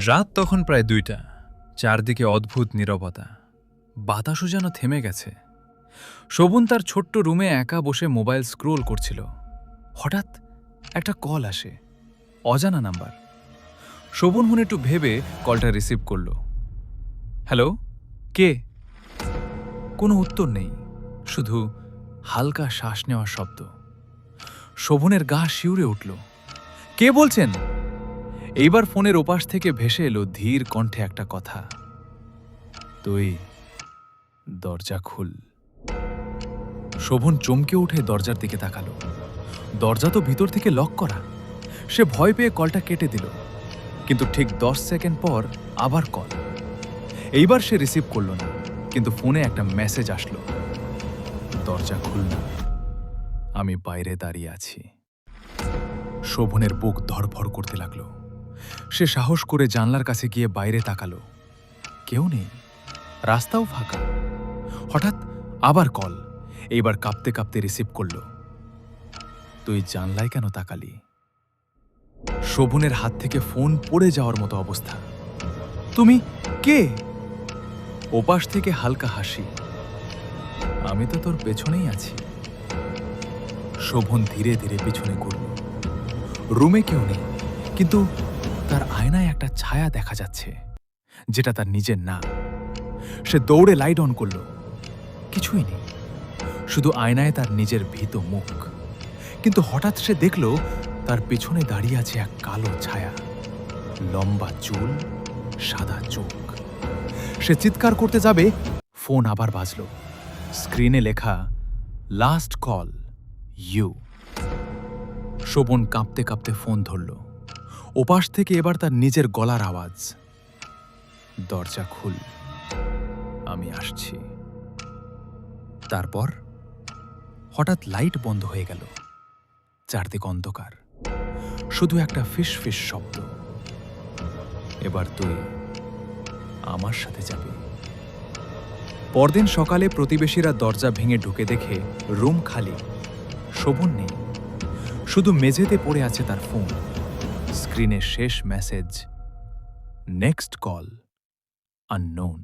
রাত তখন প্রায় ২টা। চারদিকে অদ্ভুত নীরবতা, বাতাসও যেন থেমে গেছে। শোভন তার ছোট্ট রুমে একা বসে মোবাইল স্ক্রোল করছিল। হঠাৎ একটা কল আসে, অজানা নাম্বার। শোভন একটু ভেবে কলটা রিসিভ করল। হ্যালো, কে? কোনো উত্তর নেই, শুধু হালকা শ্বাস নেওয়ার শব্দ। শোভনের গা শিউরে উঠল। কে বলছেন? এইবার ফোনের ওপাশ থেকে ভেসে এলো ধীর কণ্ঠে একটা কথা, তুই দরজা খুল। শোভন চমকে উঠে দরজার দিকে তাকালো। দরজা তো ভিতর থেকে লক করা। সে ভয় পেয়ে কলটা কেটে দিল, কিন্তু ঠিক 10 সেকেন্ড পর আবার কল। এইবার সে রিসিভ করল না, কিন্তু ফোনে একটা মেসেজ আসলো, দরজা খুল না, আমি বাইরে দাঁড়িয়ে আছি। শোভনের বুক ধড়ফড় করতে লাগলো। সে সাহস করে জানলার কাছে গিয়ে বাইরে তাকালো। কেউ নেই, রাস্তাও ফাঁকা। হঠাৎ আবার কল। এইবার কাঁপতে কাঁপতে রিসিভ করল। তুই জানলায় কেন তাকালি? শোভনের হাত থেকে ফোন পড়ে যাওয়ার মতো অবস্থা। তুমি কে? ওপাশ থেকে হালকা হাসি, আমি তো তোর পেছনেই আছি। শোভন ধীরে ধীরে পিছনে ঘুরল। রুমে কেউ নেই, কিন্তু তার আয়নায় একটা ছায়া দেখা যাচ্ছে, যেটা তার নিজের না। সে দৌড়ে লাইট অন করল। কিছুই নেই, শুধু আয়নায় তার নিজের ভীত মুখ। কিন্তু হঠাৎ সে দেখল তার পেছনে দাঁড়িয়ে আছে এক কালো ছায়া, লম্বা চুল, সাদা চোখ। সে চিৎকার করতে যাবে, ফোন আবার বাজল। স্ক্রিনে লেখা, লাস্ট কল, ইউ। শোভন কাঁপতে কাঁপতে ফোন ধরল। ওপাশ থেকে এবার তার নিজের গলার আওয়াজ, দরজা খুল, আমি আসছি। তারপর হঠাৎ লাইট বন্ধ হয়ে গেল। চারদিক অন্ধকার, শুধু একটা ফিস ফিস শব্দ, এবার তুই আমার সাথে যাবি। পরদিন সকালে প্রতিবেশীরা দরজা ভেঙে ঢুকে দেখে রুম খালি, শোভন নেই। শুধু মেঝেতে পড়ে আছে তার ফোন। স্ক্রিনে শেষ মেসেজ, নেক্সট কল, আননোন।